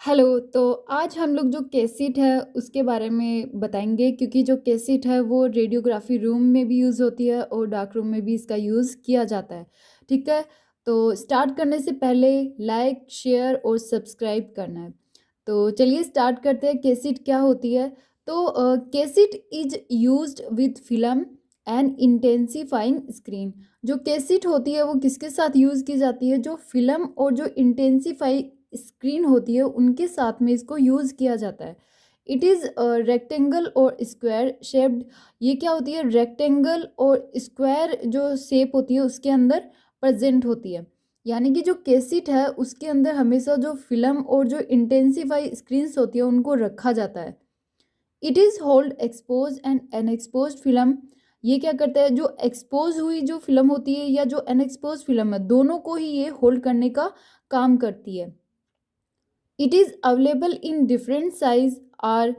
Hello, तो आज हम लोग जो कैसेट है उसके बारे में बताएँगे क्योंकि जो कैसेट है वो रेडियोग्राफ़ी रूम में भी यूज़ होती है और डार्क रूम में भी इसका यूज़ किया जाता है, ठीक है? तो स्टार्ट करने से पहले लाइक, शेयर और सब्सक्राइब करना है। तो चलिए स्टार्ट करते हैं कैसेट क्या होती है? तो cassette is used with film and intensifying screen. जो कैसेट होती है वो किसके साथ यूज़ की जाती है? जो फ़िल्म और जो इंटेंसिफ़ाई स्क्रीन होती है उनके साथ में इसको यूज़ किया जाता है। इट इज़ रेक्टेंगल और स्क्वायर शेप्ड। ये क्या होती है? रेक्टेंगल और स्क्वायर जो शेप होती है उसके अंदर प्रेजेंट होती है। यानी कि जो कैसेट है उसके अंदर हमेशा जो फिल्म और जो इंटेंसिफाई स्क्रीन्स होती है उनको रखा जाता है। It is hold expose and unexposed film. ये क्या करता है? जो एक्सपोज हुई जो फिल्म होती है या जो अनएक्सपोज फिल्म है दोनों को ही ये होल्ड करने का काम करती है। It is available in different size are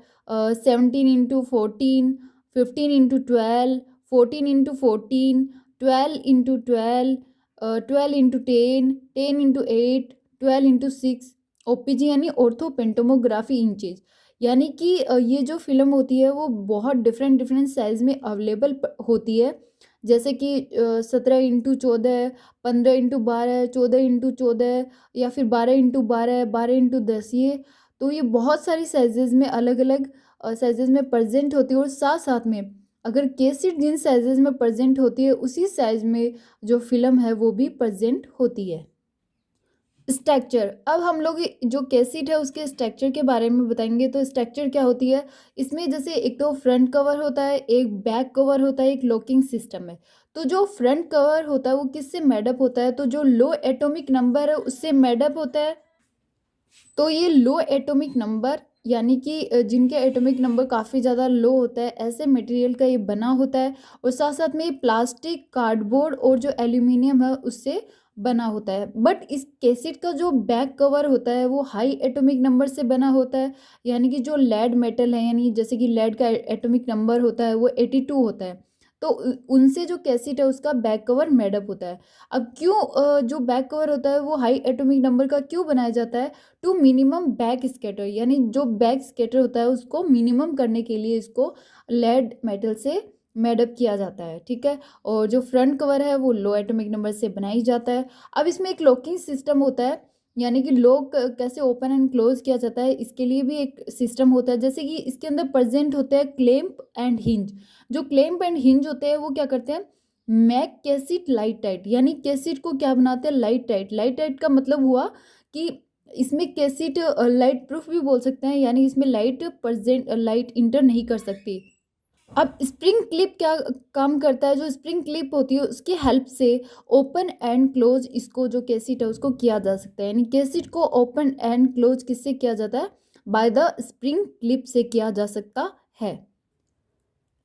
17 into 14, 15 into 12, 14 into 14, 12 into 12, 12 into 10, 10 into 8, 12 into 6। OPG यानी ऑर्थो पेंटोमोग्राफी इंचेज। यानी कि ये जो फिल्म होती है वो बहुत डिफरेंट डिफरेंट साइज़ में अवेलेबल होती है। जैसे कि 17 into 14, 15 into 12, 14 into 14 या फिर 12 into 12, 12 into 10। ये तो ये बहुत सारी साइजेज़ में अलग-अलग साइजेज़ में प्रेज़ेंट होती है और साथ-साथ में अगर कैसेट जिन साइजेज़ में प्रेज़ेंट होती है उसी साइज़ में जो फ़िल्म है वो भी प्रेज़ेंट होती है। स्ट्रक्चर, अब हम लोग जो कैसेट है उसके स्ट्रक्चर के बारे में बताएंगे। तो स्ट्रक्चर क्या होती है? इसमें जैसे एक तो फ्रंट कवर होता है, एक बैक कवर होता है, एक लॉकिंग सिस्टम है। तो जो फ्रंट कवर होता है वो किससे मेडअप होता है? तो जो लो एटॉमिक नंबर है उससे मेडअप होता है। तो ये लो एटॉमिक नंबर यानी कि जिनके एटॉमिक नंबर काफ़ी ज़्यादा लो होता है ऐसे मटेरियल का ये बना होता है। और साथ साथ में ये प्लास्टिक, कार्डबोर्ड और जो एल्यूमिनियम है उससे बना होता है। बट इस कैसेट का जो बैक कवर होता है वो हाई एटॉमिक नंबर से बना होता है। यानी कि जो लेड मेटल है यानी जैसे कि लेड का एटॉमिक नंबर होता है वो 82 होता है। तो उनसे जो कैसेट है उसका बैक कवर मेडअप होता है। अब क्यों जो बैक कवर होता है वो हाई एटॉमिक नंबर का क्यों बनाया जाता है? टू मिनिमम बैक स्कैटर, यानी जो बैक स्कैटर होता है उसको मिनिमम करने के लिए इसको लेड मेटल से मेडअप किया जाता है, ठीक है। और जो फ्रंट कवर है वो लो एटॉमिक नंबर से बनाई जाता है। अब इसमें एक लॉकिंग सिस्टम होता है, यानी कि लॉक कैसे ओपन एंड क्लोज किया जाता है इसके लिए भी एक सिस्टम होता है। जैसे कि इसके अंदर प्रेजेंट होते हैं क्लैंप एंड हिंज। जो क्लैंप एंड हिंज होते हैं वो क्या करते हैं? मैक कैसेट लाइट टाइट, यानी कैसेट को क्या बनाते हैं? Light tight. लाइट टाइट का मतलब हुआ कि इसमें कैसेट लाइट प्रूफ भी बोल सकते हैं, यानी इसमें लाइट इंटर नहीं कर सकती। अब स्प्रिंग क्लिप क्या काम करता है? जो स्प्रिंग क्लिप होती है उसकी हेल्प से ओपन एंड क्लोज इसको जो कैसेट है उसको किया जा सकता है। यानी कैसेट को ओपन एंड क्लोज किससे किया जाता है? बाय द स्प्रिंग क्लिप से किया जा सकता है।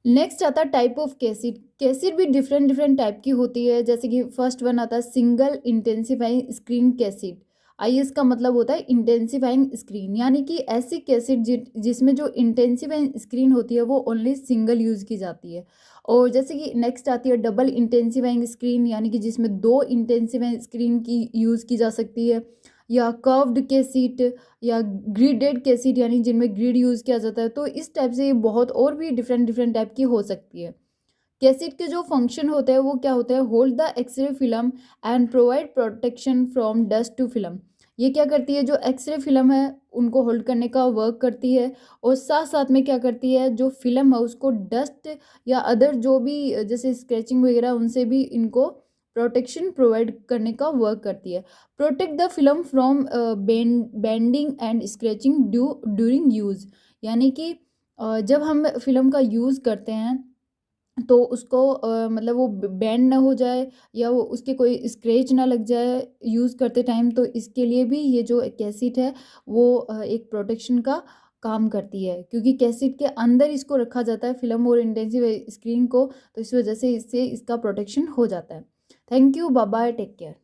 नेक्स्ट आता है टाइप ऑफ कैसेट। कैसेट भी डिफरेंट डिफरेंट टाइप की होती है। जैसे कि फर्स्ट वन आता है सिंगल इंटेंसिफाइंग स्क्रीन कैसेट। आई इसका मतलब होता है इंटेंसिफाइंग स्क्रीन, यानी कि ऐसी कैसेट जिसमें जो इंटेंसिफाइंग स्क्रीन होती है वो ओनली सिंगल यूज़ की जाती है। और जैसे कि नेक्स्ट आती है डबल इंटेंसिफाइंग स्क्रीन, यानी कि जिसमें दो इंटेंसिफाइंग स्क्रीन की यूज़ की जा सकती है। या कर्व्ड कैसेट या ग्रिडेड कैसेट, यानी जिनमें ग्रिड यूज़ किया जाता है। तो इस टाइप से ये बहुत और भी डिफरेंट डिफरेंट टाइप की हो सकती है। कैसेट के जो फंक्शन होते हैं वो क्या होते हैं? Hold the X ray film and provide protection from dust to film. ये क्या करती है? जो एक्सरे फिल्म है उनको होल्ड करने का वर्क करती है। और साथ साथ में क्या करती है? जो फिल्म है उसको डस्ट या अदर जो भी जैसे स्क्रैचिंग वगैरह उनसे भी इनको प्रोटेक्शन प्रोवाइड करने का वर्क करती है। Protect the film from bending and scratching during use. यानी कि जब हम फिल्म का यूज़ करते हैं तो उसको मतलब वो बैंड ना हो जाए या वो उसके कोई स्क्रैच ना लग जाए यूज़ करते टाइम। तो इसके लिए भी ये जो कैसेट है वो एक प्रोटेक्शन का काम करती है, क्योंकि कैसेट के अंदर इसको रखा जाता है फिल्म और इंटेंसिव स्क्रीन को। तो इस वजह से इससे इसका प्रोटेक्शन हो जाता है। Thank you, bye bye, take care.